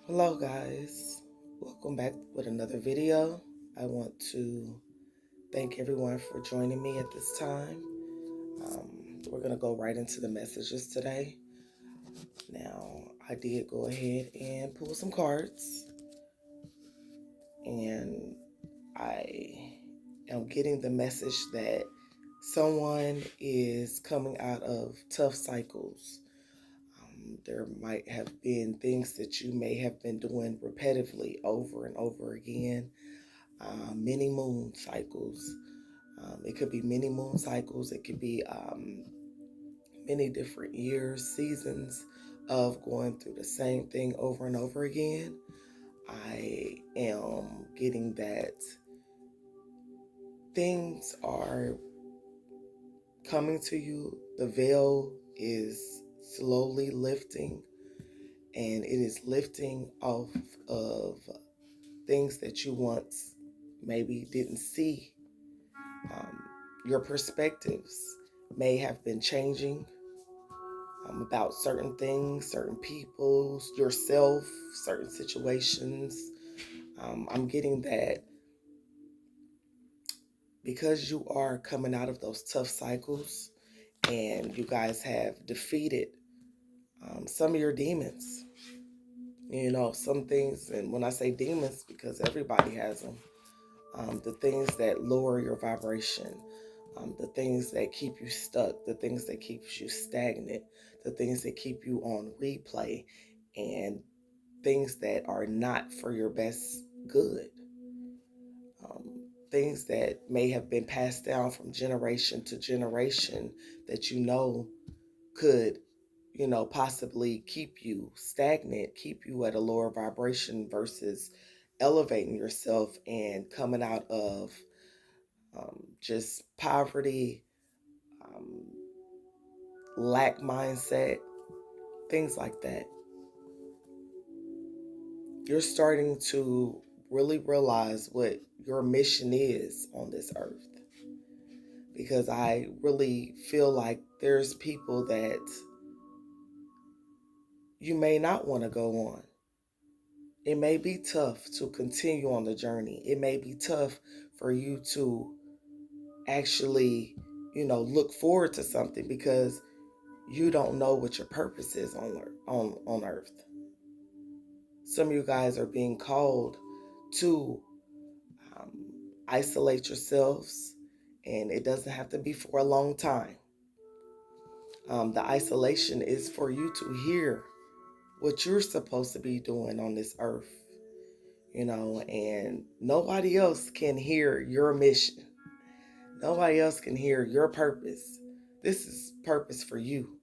Hello guys, welcome back with another video. I want to thank everyone for joining me at this time. We're going to go right into the messages today. Now, I did go ahead and pull some cards, and I am getting the message that someone is coming out of tough cycles. There might have been things that you may have been doing repetitively over and over again. Many moon cycles. It could be many moon cycles. It could be many different years, seasons of going through the same thing over and over again. I am getting that things are coming to you. The veil is slowly lifting, and it is lifting off of things that you once maybe didn't see. Your perspectives may have been changing about certain things, certain people, yourself, certain situations. I'm getting that because you are coming out of those tough cycles and you guys have defeated some of your demons. Some things, and when I say demons, because everybody has them, the things that lower your vibration, the things that keep you stuck, the things that keep you stagnant, the things that keep you on replay, and things that are not for your best good. Things that may have been passed down from generation to generation that could, possibly keep you stagnant, keep you at a lower vibration versus elevating yourself and coming out of just poverty, um, lack mindset, things like that. You're starting to really realize what your mission is on this earth. Because I really feel like there's people that you may not want to go on. It may be tough to continue on the journey. It may be tough for you to actually, look forward to something because you don't know what your purpose is on earth. Some of you guys are being called to um, isolate yourselves, and it doesn't have to be for a long time. The isolation is for you to hear what you're supposed to be doing on this earth, and nobody else can hear your mission. Nobody else can hear your purpose. This is purpose for you,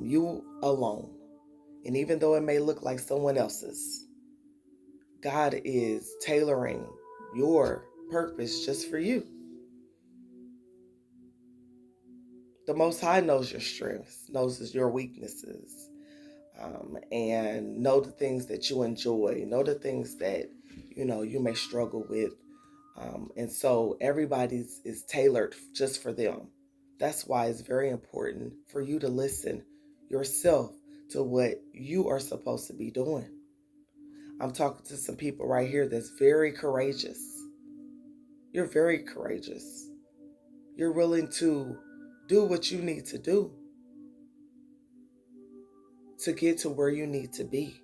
you alone. And even though it may look like someone else's, God is tailoring your purpose just for you. The Most High knows your strengths, knows your weaknesses, and know the things that you enjoy, know the things that, you may struggle with. And so everybody's is tailored just for them. That's why it's very important for you to listen yourself to what you are supposed to be doing. I'm talking to some people right here that's very courageous. You're very courageous. You're willing to do what you need to do to get to where you need to be.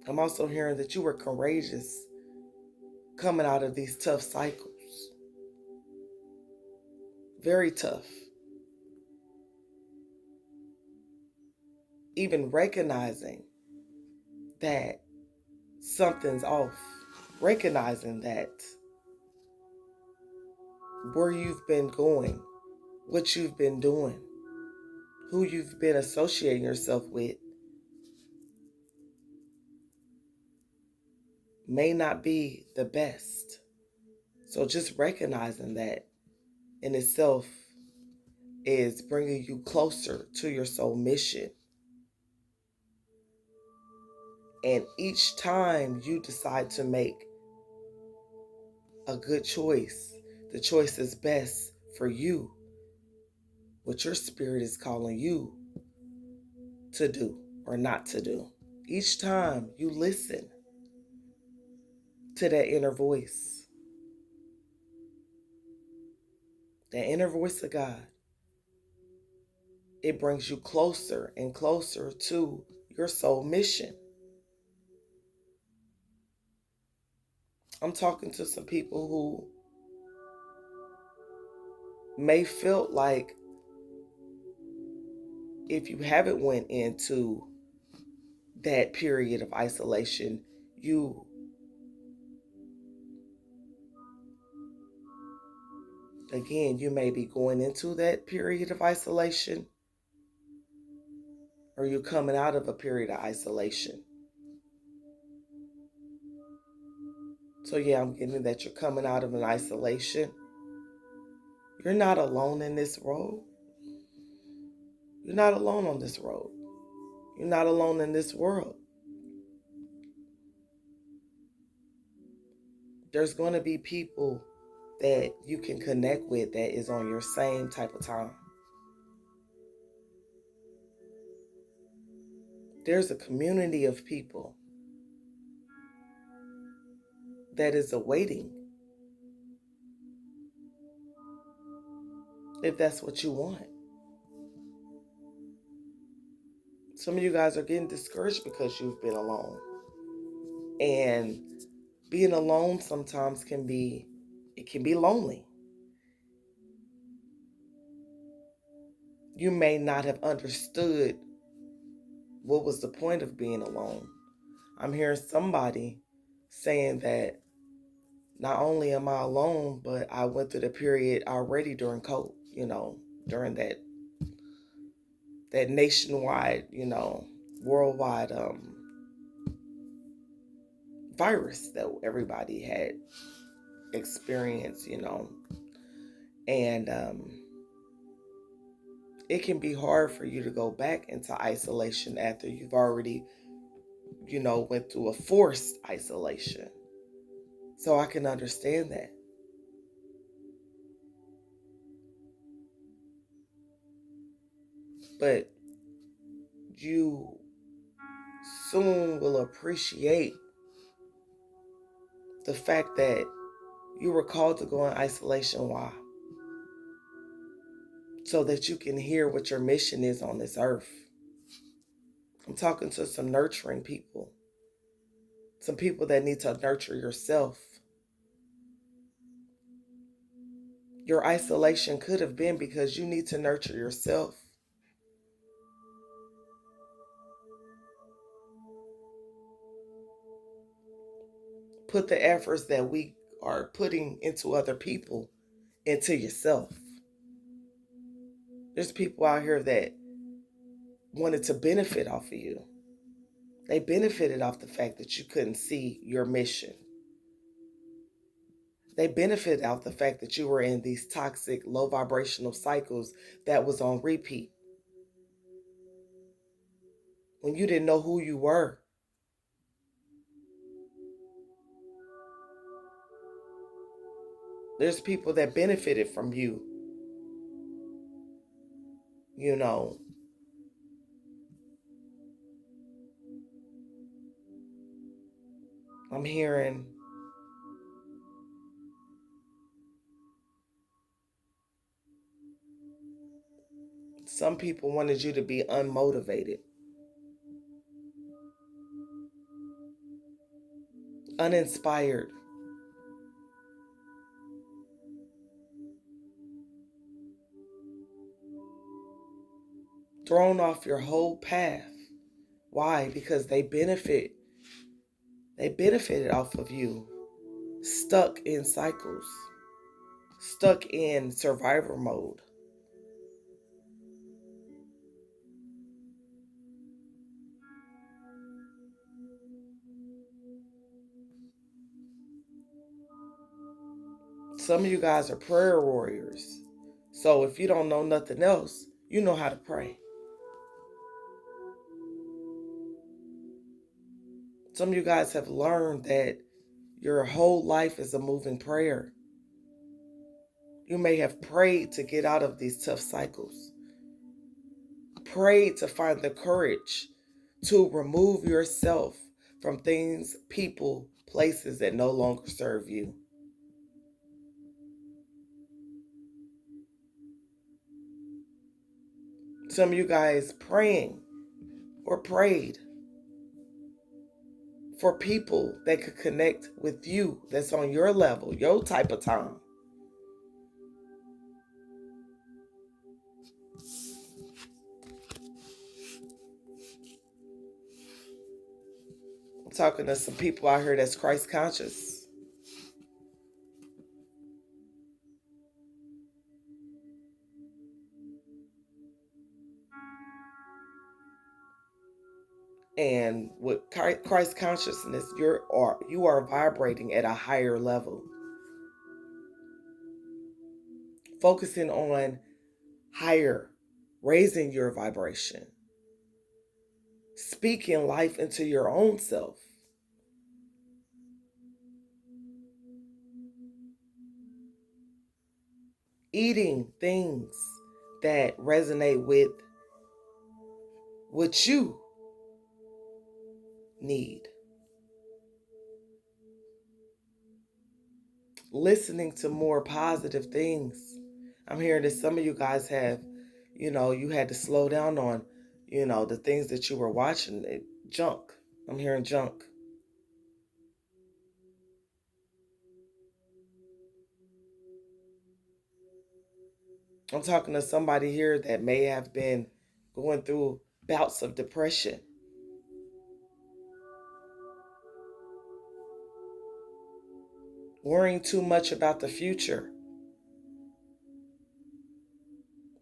I'm also hearing that you were courageous coming out of these tough cycles. Very tough. Even recognizing that something's off. Recognizing that where you've been going, what you've been doing, who you've been associating yourself with may not be the best. So just recognizing that in itself is bringing you closer to your soul mission. And each time you decide to make a good choice, the choice is best for you, what your spirit is calling you to do. or not to do. Each time you listen to that inner voice of God, it brings you closer and closer to your soul mission. I'm talking to some people who may feel like if you haven't went into that period of isolation, you may be going into that period of isolation, or you're coming out of a period of isolation. So yeah, I'm getting that you're coming out of an isolation. You're not alone in this road. You're not alone on this road. You're not alone in this world. There's going to be people that you can connect with that is on your same type of time. There's a community of people that is awaiting, if that's what you want. Some of you guys are getting discouraged because you've been alone. And being alone sometimes can be lonely. You may not have understood what was the point of being alone. I'm hearing somebody saying that not only am I alone, but I went through the period already during COVID, during that nationwide, worldwide virus that everybody had experienced, and it can be hard for you to go back into isolation after you've already, went through a forced isolation. So I can understand that. But you soon will appreciate the fact that you were called to go in isolation. Why? So that you can hear what your mission is on this earth. I'm talking to some nurturing people. Some people that need to nurture yourself. Your isolation could have been because you need to nurture yourself. Put the efforts that we are putting into other people into yourself. There's people out here that wanted to benefit off of you. They benefited off the fact that you couldn't see your mission. They benefited off the fact that you were in these toxic, low vibrational cycles that was on repeat. When you didn't know who you were. There's people that benefited from you. I'm hearing some people wanted you to be unmotivated, uninspired, thrown off your whole path. Why? Because they benefited off of you, stuck in cycles, stuck in survivor mode. Some of you guys are prayer warriors. So if you don't know nothing else, you know how to pray. Some of you guys have learned that your whole life is a moving prayer. You may have prayed to get out of these tough cycles. Prayed to find the courage to remove yourself from things, people, places that no longer serve you. Some of you guys praying or prayed for people that could connect with you, that's on your level, your type of time. I'm talking to some people out here that's Christ conscious. And with Christ consciousness, you are vibrating at a higher level, focusing on higher, raising your vibration, speaking life into your own self. Eating things that resonate with what you need. Listening to more positive things. I'm hearing that some of you guys have, you had to slow down on, the things that you were watching. Junk. I'm hearing junk. I'm talking to somebody here that may have been going through bouts of depression. Worrying too much about the future.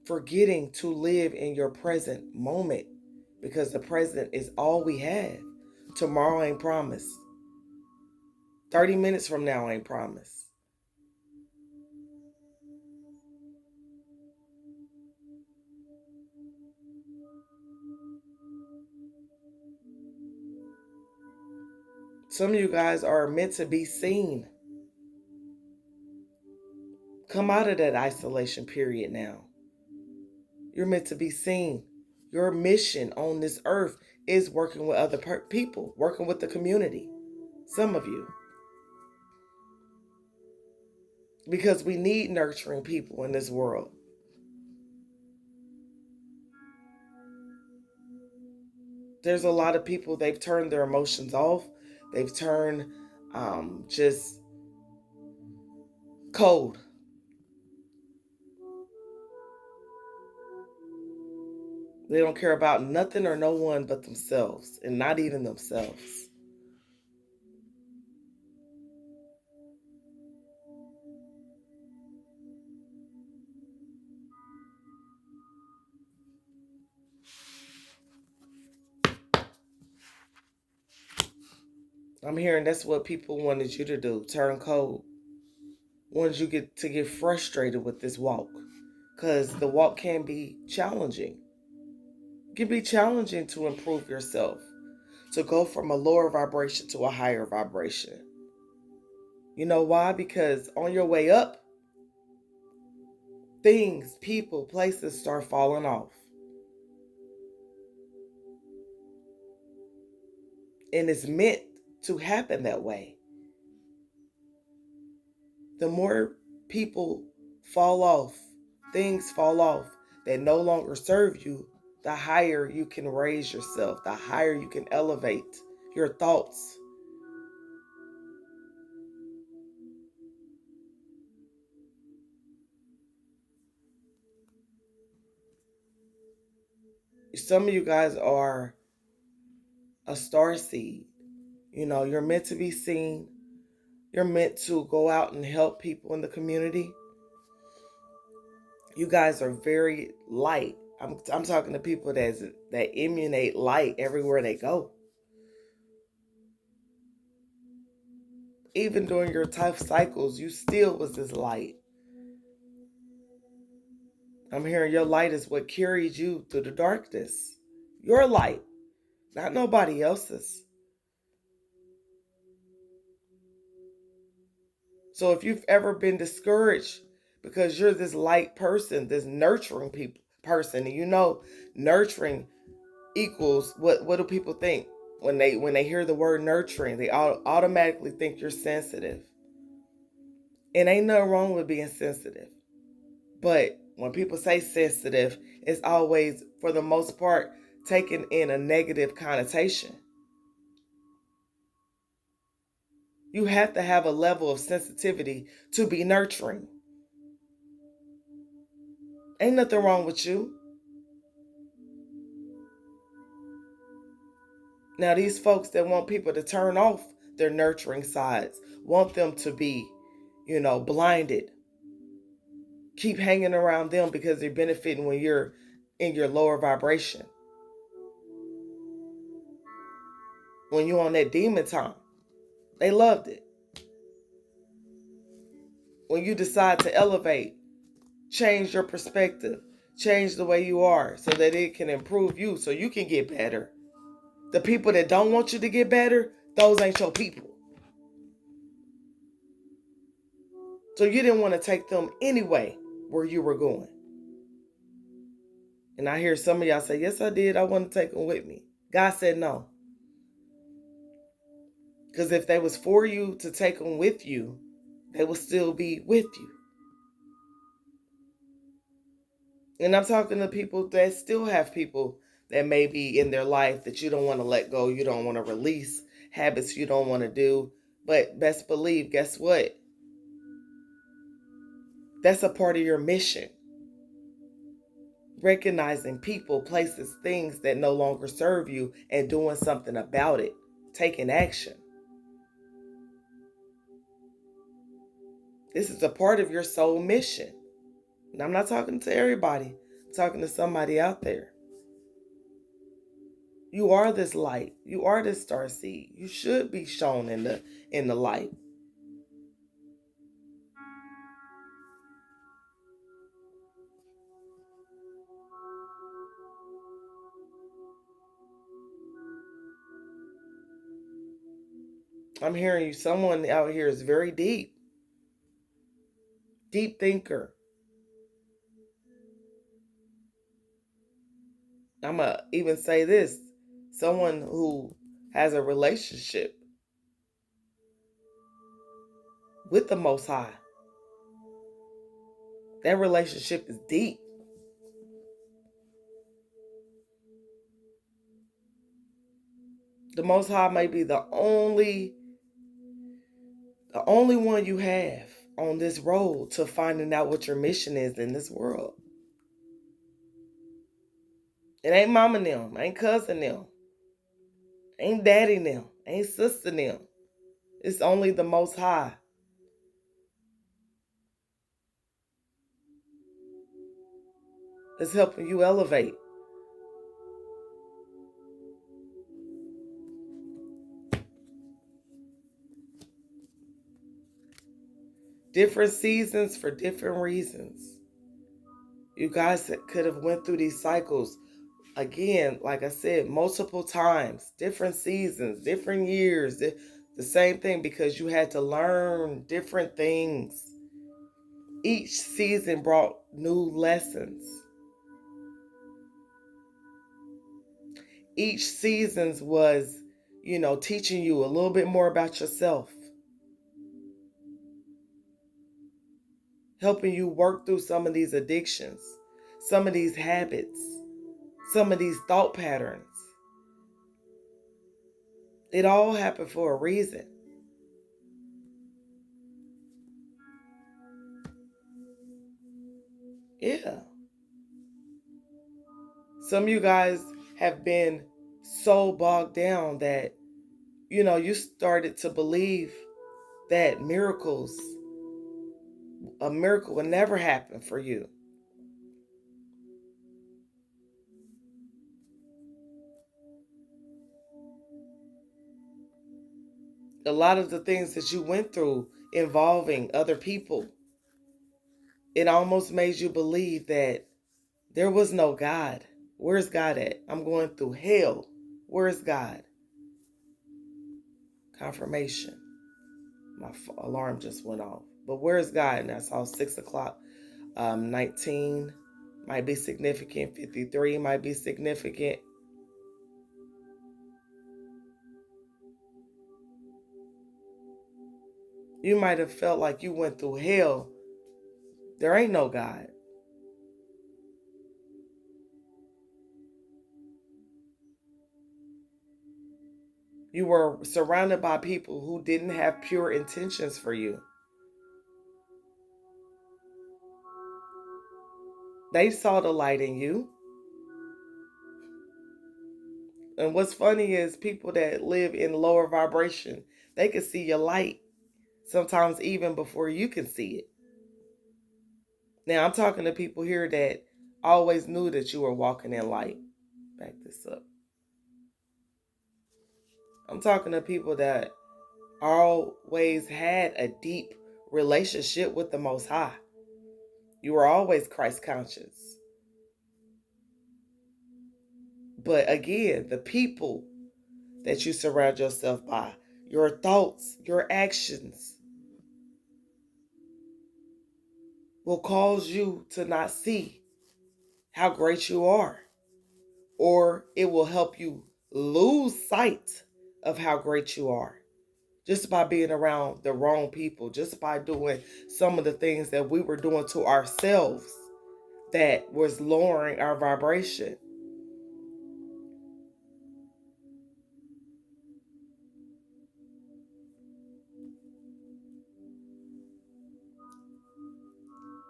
Forgetting to live in your present moment because the present is all we have. Tomorrow ain't promised. 30 minutes from now ain't promised. Some of you guys are meant to be seen. Come out of that isolation period now. You're meant to be seen. Your mission on this earth is working with other people, working with the community. Some of you. Because we need nurturing people in this world. There's a lot of people, they've turned their emotions off. They've turned just cold. They don't care about nothing or no one but themselves, and not even themselves. I'm hearing that's what people wanted you to do, turn cold. Wanted you get frustrated with this walk. Because the walk can be challenging. It can be challenging to improve yourself, to go from a lower vibration to a higher vibration. You know why? Because on your way up, things, people, places start falling off. And it's meant to happen that way. The more people fall off, things fall off that no longer serve you, the higher you can raise yourself, the higher you can elevate your thoughts. Some of you guys are a star seed. You're meant to be seen. You're meant to go out and help people in the community. You guys are very light. I'm talking to people that emanate light everywhere they go. Even during your tough cycles, you still was this light. I'm hearing your light is what carried you through the darkness. Your light, not nobody else's. So if you've ever been discouraged because you're this light person, this nurturing person, and nurturing equals what do people think when they hear the word nurturing? They automatically think you're sensitive. And ain't nothing wrong with being sensitive. But when people say sensitive, it's always, for the most part, taken in a negative connotation. You have to have a level of sensitivity to be nurturing. Ain't nothing wrong with you. Now, these folks that want people to turn off their nurturing sides, want them to be, blinded, keep hanging around them because they're benefiting when you're in your lower vibration. When you're on that demon time, they loved it. When you decide to elevate, change your perspective, change the way you are so that it can improve you so you can get better. The people that don't want you to get better, those ain't your people. So you didn't want to take them anyway where you were going. And I hear some of y'all say, yes, I did. I want to take them with me. God said no. Because if they was for you to take them with you, they will still be with you. And I'm talking to people that still have people that may be in their life that you don't want to let go. You don't want to release habits you don't want to do. But best believe, guess what? That's a part of your mission. Recognizing people, places, things that no longer serve you and doing something about it. Taking action. This is a part of your soul mission. And I'm not talking to everybody. I'm talking to somebody out there. You are this light. You are this star seed. You should be shown in the light. I'm hearing you. Someone out here is very deep. Deep thinker. I'm going to even say this. Someone who has a relationship with the Most High. That relationship is deep. The Most High may be the only one you have on this road to finding out what your mission is in this world. It ain't mama them, ain't cousin them, ain't daddy them, ain't sister them. It's only the Most High. It's helping you elevate. Different seasons for different reasons. You guys could have went through these cycles again, like I said, multiple times, different seasons, different years, the same thing, because you had to learn different things. Each season brought new lessons. Each season was, teaching you a little bit more about yourself. Helping you work through some of these addictions, some of these habits, some of these thought patterns. It all happened for a reason. Yeah. Some of you guys have been so bogged down that, you started to believe that a miracle would never happen for you. A lot of the things that you went through involving other people, it almost made you believe that there was no God. Where's God at? I'm going through hell. Where's God? Confirmation. My alarm just went off. But where's God? And I saw 6 o'clock. 19 might be significant. 53 might be significant. You might have felt like you went through hell. There ain't no God. You were surrounded by people who didn't have pure intentions for you. They saw the light in you. And what's funny is people that live in lower vibration, they can see your light sometimes even before you can see it. Now, I'm talking to people here that always knew that you were walking in light. Back this up. I'm talking to people that always had a deep relationship with the Most High. You were always Christ conscious. But again, the people that you surround yourself by, your thoughts, your actions, will cause you to not see how great you are. Or it will help you lose sight of how great you are. Just by being around the wrong people, just by doing some of the things that we were doing to ourselves that was lowering our vibration.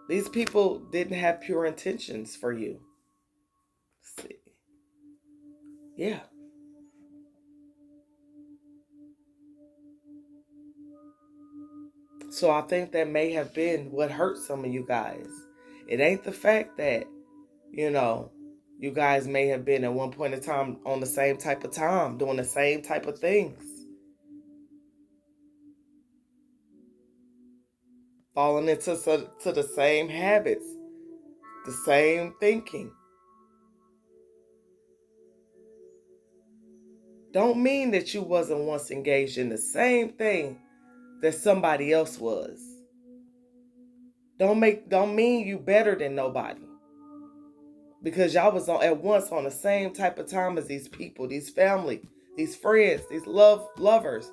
These people didn't have pure intentions for you. Let's see. Yeah. So I think that may have been what hurt some of you guys. It ain't the fact that, you guys may have been at one point in time on the same type of time, doing the same type of things, falling into to the same habits, the same thinking. Don't mean that you wasn't once engaged in the same thing that somebody else was. Don't mean you better than nobody. Because y'all was at once on the same type of time as these people, these family, these friends, these lovers,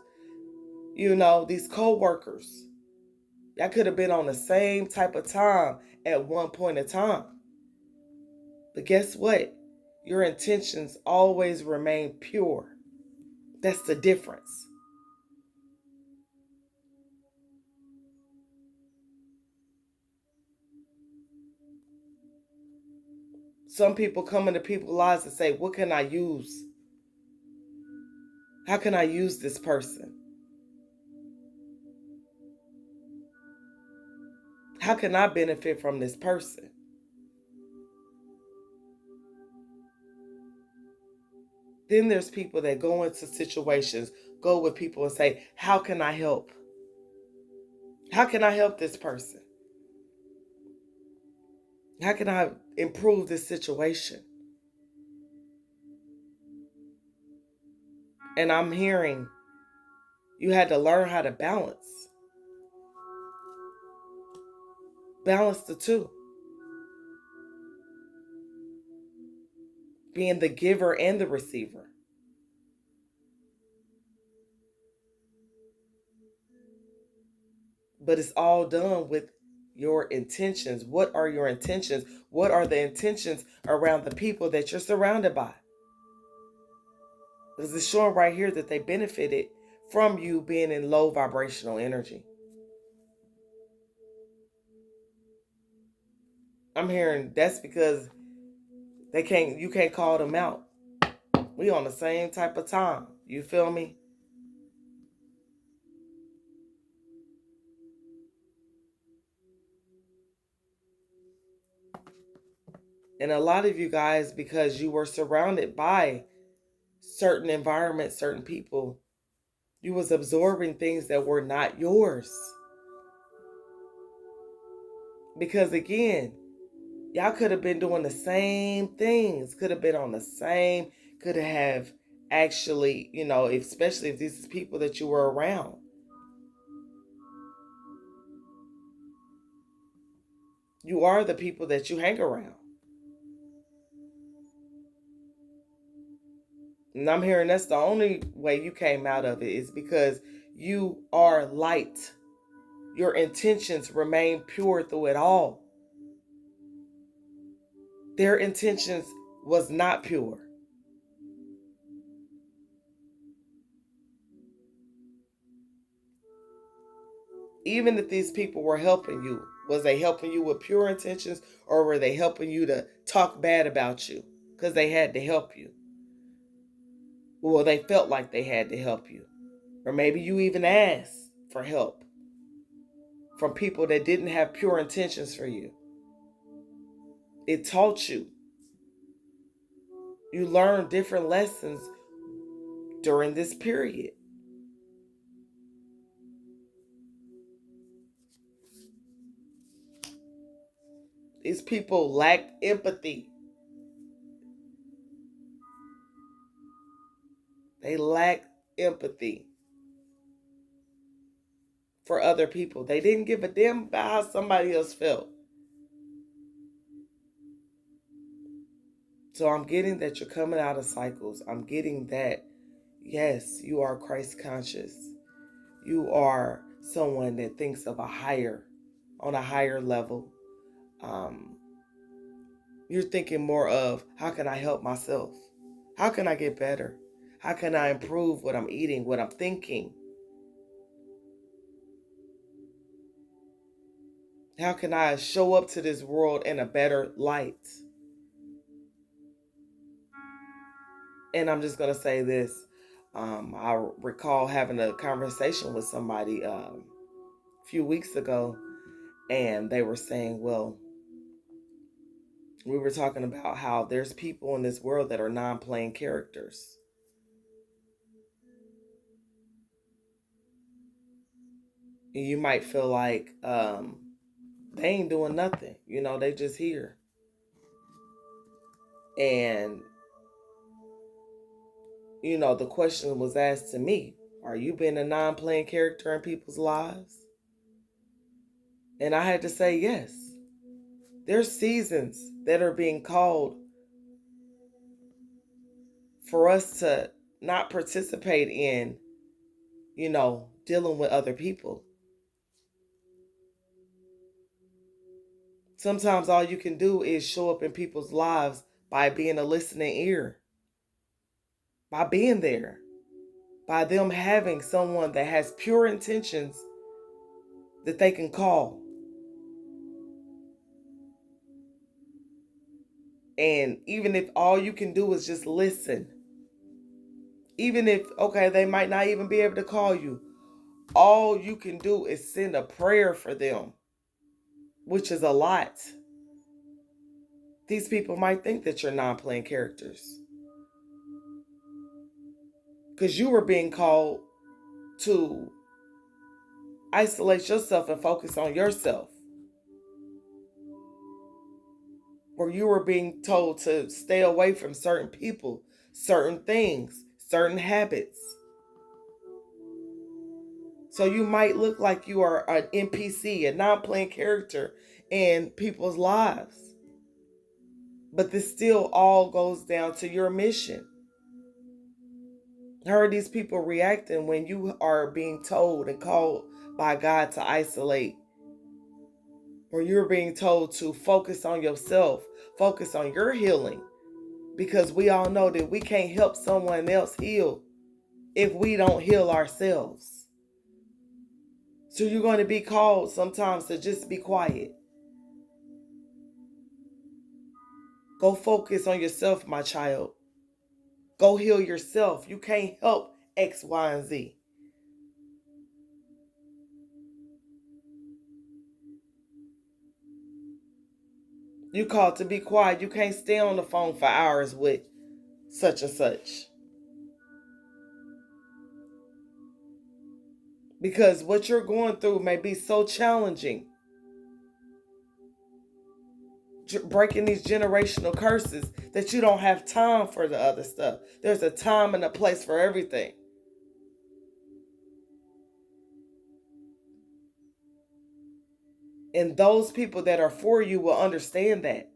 these co-workers. Y'all could have been on the same type of time at one point in time. But guess what? Your intentions always remain pure. That's the difference. Some people come into people's lives and say, what can I use? How can I use this person? How can I benefit from this person? Then there's people that go into situations, go with people and say, how can I help? How can I help this person? How can I improve this situation? And I'm hearing you had to learn how to balance the two. Being the giver and the receiver. But it's all done with your intentions. What are your intentions? What are the intentions around the people that you're surrounded by? Because it's showing right here that they benefited from you being in low vibrational energy. I'm hearing that's because you can't call them out. We on the same type of time. You feel me? And a lot of you guys, because you were surrounded by certain environments, certain people, you was absorbing things that were not yours. Because again, y'all could have been doing the same things, could have been on the same, could have actually, especially if these is people that you were around. You are the people that you hang around. And I'm hearing that's the only way you came out of it is because you are light. your intentions remain pure through it all. Their intentions was not pure. Even if these people were helping you, was they helping you with pure intentions, or were they helping you to talk bad about you because they had to help you? Well, they felt like they had to help you. Or maybe you even asked for help from people that didn't have pure intentions for you. It taught you. You learned different lessons during this period. These people lacked empathy. They lacked empathy for other people. They didn't give a damn about how somebody else felt. So I'm getting that you're coming out of cycles. I'm getting that, yes, you are Christ conscious. You are someone that thinks of on a higher level. You're thinking more of, how can I help myself? How can I get better? How can I improve what I'm eating, what I'm thinking? How can I show up to this world in a better light? And I'm just going to say this. I recall having a conversation with somebody a few weeks ago, and they were saying, well, we were talking about how there's people in this world that are non-playing characters. And you might feel like they ain't doing nothing. They just here. And, the question was asked to me, are you being a non-playing character in people's lives? And I had to say yes. There's seasons that are being called for us to not participate in, dealing with other people. Sometimes all you can do is show up in people's lives by being a listening ear, by being there, by them having someone that has pure intentions that they can call. And even if all you can do is just listen, even if, okay, they might not even be able to call you, all you can do is send a prayer for them, which is a lot. These people might think that you're non-playing characters because you were being called to isolate yourself and focus on yourself. Or you were being told to stay away from certain people, certain things, certain habits. So you might look like you are an NPC, a non-playing character in people's lives. But this still all goes down to your mission. How are these people reacting when you are being told and called by God to isolate? Or you're being told to focus on yourself, focus on your healing. Because we all know that we can't help someone else heal if we don't heal ourselves. So you're going to be called sometimes to just be quiet. Go focus on yourself, my child. Go heal yourself. You can't help X, Y, and Z. You called to be quiet. You can't stay on the phone for hours with such and such. Because what you're going through may be so challenging. Breaking these generational curses that you don't have time for the other stuff. There's a time and a place for everything. And those people that are for you will understand that.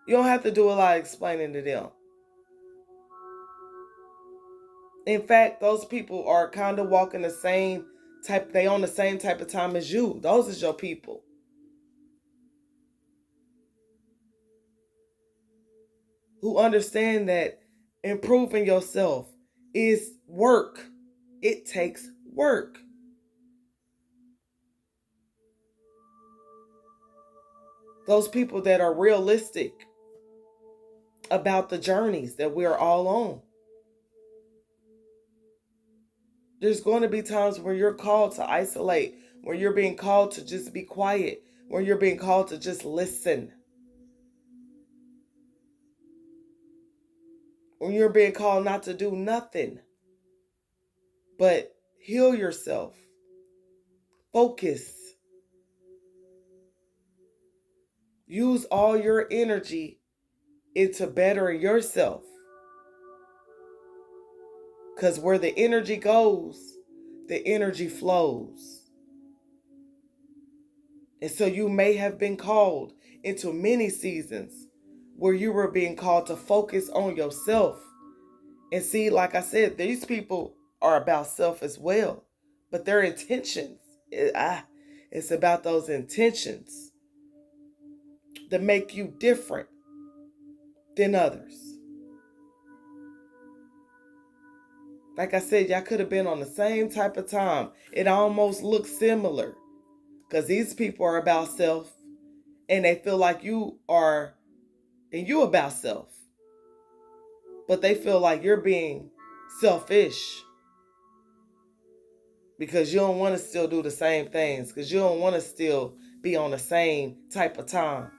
You don't have to do a lot of explaining to them. In fact, those people are kind of walking the same they on the same type of time as you. Those is your people. Who understand that improving yourself is work. It takes work. Those people that are realistic about the journeys that we're all on. There's going to be times where you're called to isolate, where you're being called to just be quiet, where you're being called to just listen, when you're being called not to do nothing but heal yourself, focus, use all your energy into bettering yourself. Because where the energy goes, the energy flows. And so you may have been called into many seasons where you were being called to focus on yourself. And see, like I said, these people are about self as well. But their intentions, it's about those intentions that make you different than others. Like I said, y'all could have been on the same type of time. It almost looks similar. Because these people are about self and they feel like you are, and you about self. But they feel like you're being selfish because you don't want to still do the same things, because you don't want to still be on the same type of time.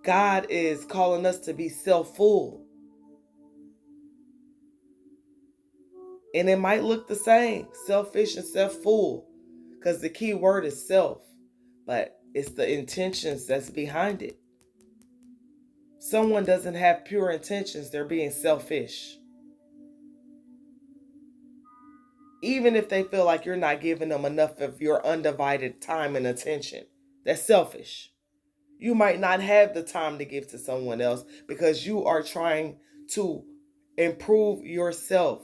God is calling us to be self-full. And it might look the same, selfish and self-full, because the key word is self, but it's the intentions that's behind it. Someone doesn't have pure intentions, they're being selfish. Even if they feel like you're not giving them enough of your undivided time and attention, that's selfish. You might not have the time to give to someone else because you are trying to improve yourself.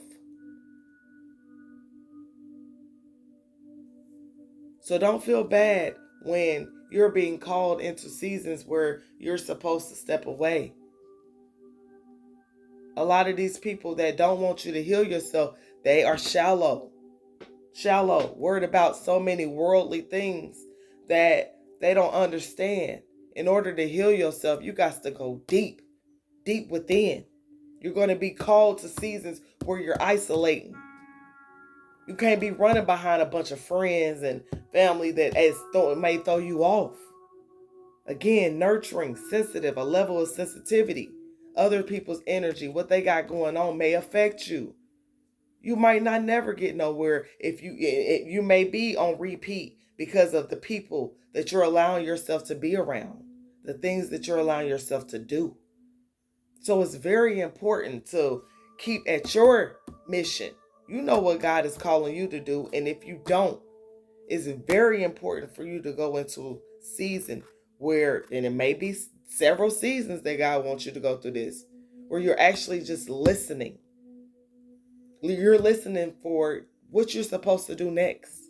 So don't feel bad when you're being called into seasons where you're supposed to step away. A lot of these people that don't want you to heal yourself, they are shallow, worried about so many worldly things that they don't understand. In order to heal yourself, you got to go deep within. You're going to be called to seasons where you're isolating. You can't be running behind a bunch of friends and family that may throw you off. Again, nurturing, sensitive, a level of sensitivity. Other people's energy, what they got going on may affect you. You might not never get nowhere if you may be on repeat because of the people that you're allowing yourself to be around, the things that you're allowing yourself to do. So it's very important to keep at your mission. You know what God is calling you to do. And if you don't, it's very important for you to go into a season where, and it may be several seasons that God wants you to go through this, where you're actually just listening. You're listening for what you're supposed to do next.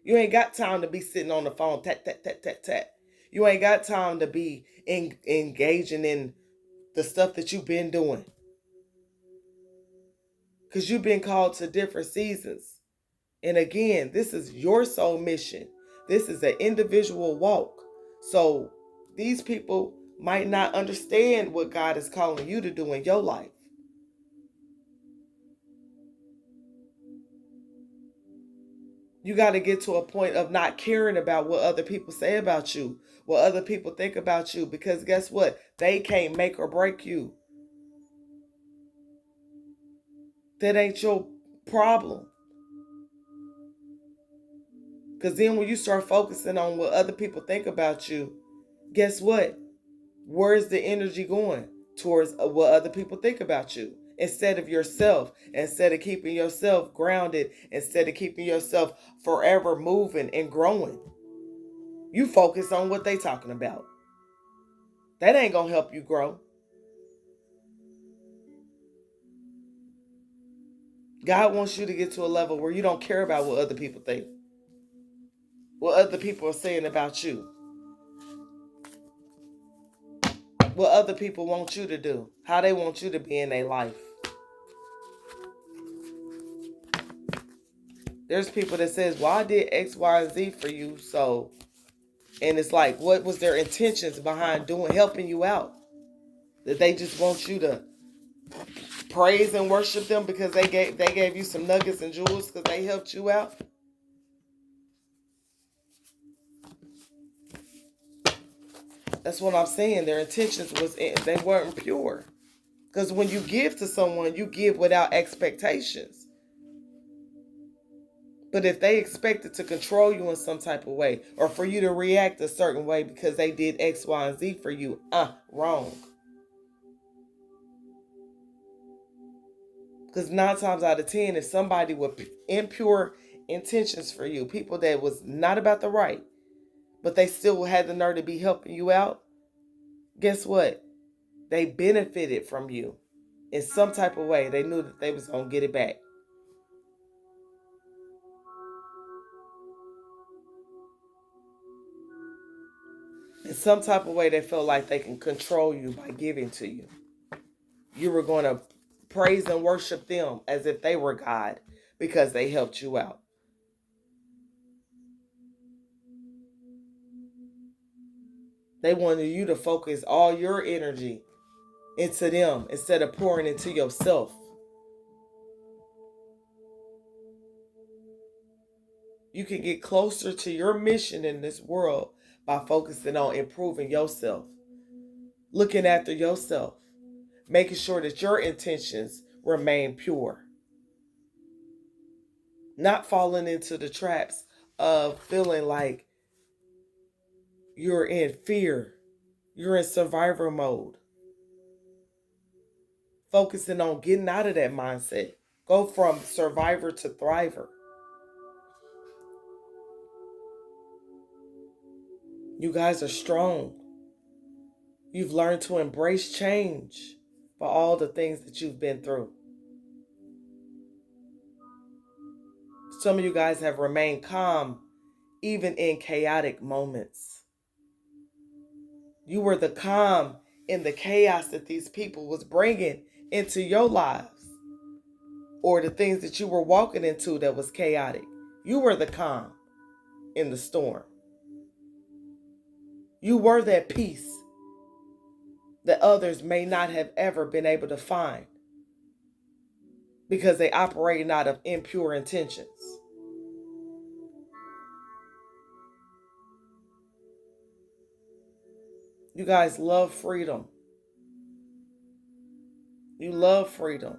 You ain't got time to be sitting on the phone, tat, tat, tat, tat, tat. You ain't got time to be engaging in the stuff that you've been doing. Because you've been called to different seasons. And again, this is your soul mission. This is an individual walk. So these people might not understand what God is calling you to do in your life. You got to get to a point of not caring about what other people say about you, what other people think about you, because guess what? They can't make or break you. That ain't your problem. Because then when you start focusing on what other people think about you, guess what? Where's the energy going? Towards what other people think about you. Instead of yourself, instead of keeping yourself grounded, instead of keeping yourself forever moving and growing. You focus on what they talking about. That ain't going to help you grow. God wants you to get to a level where you don't care about what other people think, what other people are saying about you, what other people want you to do, how they want you to be in their life. There's people that says, well, I did X, Y, and Z for you, so, and it's like, what was their intentions behind helping you out? That they just want you to praise and worship them because they gave you some nuggets and jewels because they helped you out? That's what I'm saying. Their intentions they weren't pure. Because when you give to someone, you give without expectations. But if they expected to control you in some type of way, or for you to react a certain way because they did X, Y, and Z for you, wrong. Because 9 times out of 10, if somebody with impure intentions for you, people that was not about the right, but they still had the nerve to be helping you out, guess what? They benefited from you in some type of way. They knew that they was going to get it back. In some type of way, they felt like they can control you by giving to you. You were going to praise and worship them as if they were God because they helped you out. They wanted you to focus all your energy into them instead of pouring into yourself. You can get closer to your mission in this world by focusing on improving yourself, looking after yourself, making sure that your intentions remain pure. Not falling into the traps of feeling like you're in fear, you're in survivor mode. Focusing on getting out of that mindset. Go from survivor to thriver. You guys are strong. You've learned to embrace change for all the things that you've been through. Some of you guys have remained calm even in chaotic moments. You were the calm in the chaos that these people was bringing into your lives, or the things that you were walking into that was chaotic. You were the calm in the storm. You were that peace that others may not have ever been able to find because they operated out of impure intentions. You guys love freedom. You love freedom.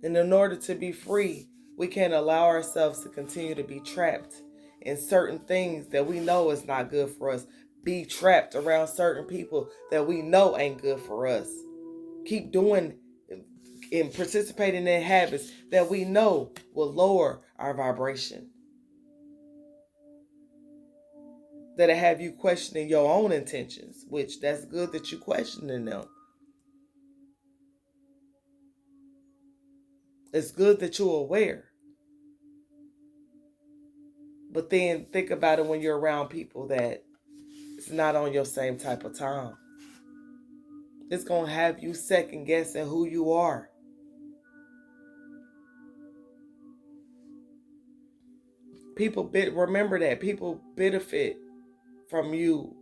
And in order to be free, we can't allow ourselves to continue to be trapped in certain things that we know is not good for us. Be trapped around certain people that we know ain't good for us. Keep doing and participating in habits that we know will lower our vibration. That'll have you questioning your own intentions, which that's good that you're questioning them. It's good that you're aware. But then think about it when you're around people that it's not on your same type of time. It's going to have you second guessing who you are. Remember that. People benefit from you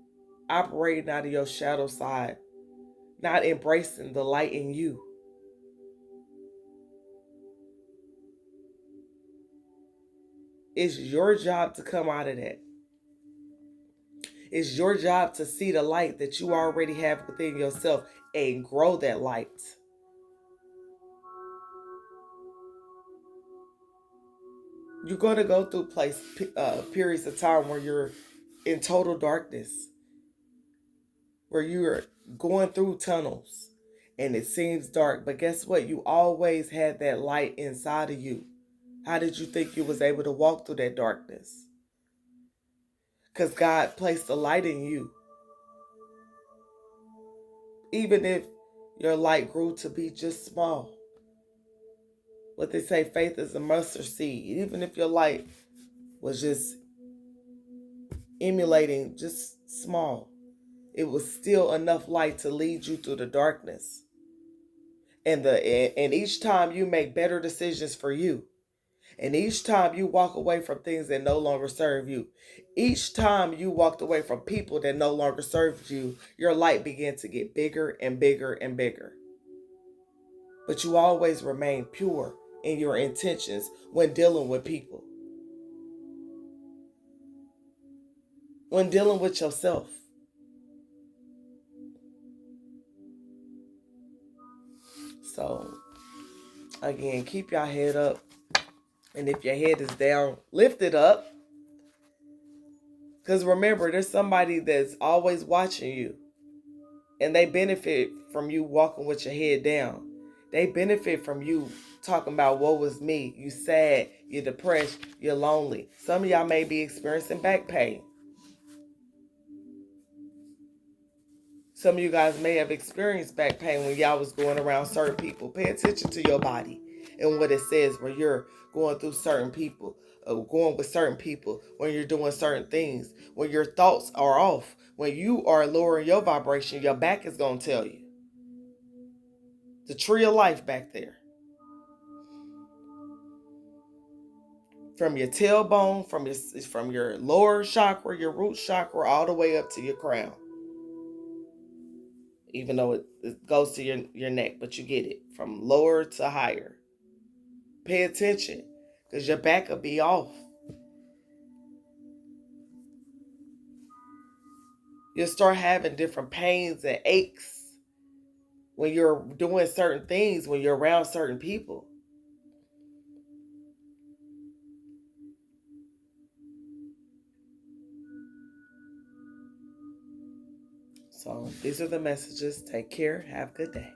operating out of your shadow side, not embracing the light in you. It's your job to come out of that. It's your job to see the light that you already have within yourself and grow that light. You're going to go through periods of time where you're in total darkness, where you're going through tunnels and it seems dark. But guess what? You always had that light inside of you. How did you think you was able to walk through that darkness? Because God placed a light in you. Even if your light grew to be just small, What they say, faith is a mustard seed. Even if your light was just emulating just small, it was still enough light to lead you through the darkness. And each time you make better decisions for you, and each time you walk away from things that no longer serve you, each time you walked away from people that no longer served you, your light began to get bigger and bigger and bigger. But you always remain pure in your intentions when dealing with people, when dealing with yourself. So, again, keep your head up. And if your head is down, lift it up. Because remember, there's somebody that's always watching you. And they benefit from you walking with your head down. They benefit from you talking about, woe was me. You sad, you're depressed, you're lonely. Some of y'all may be experiencing back pain. Some of you guys may have experienced back pain when y'all was going around certain people. Pay attention to your body and what it says when you're going through certain people, going with certain people, when you're doing certain things, when your thoughts are off, when you are lowering your vibration, your back is going to tell you. The tree of life back there. From your tailbone, from your lower chakra, your root chakra, all the way up to your crown. Even though it goes to your neck, but you get it. From lower to higher. Pay attention, because your back will be off. You'll start having different pains and aches when you're doing certain things, when you're around certain people. So these are the messages. Take care. Have a good day.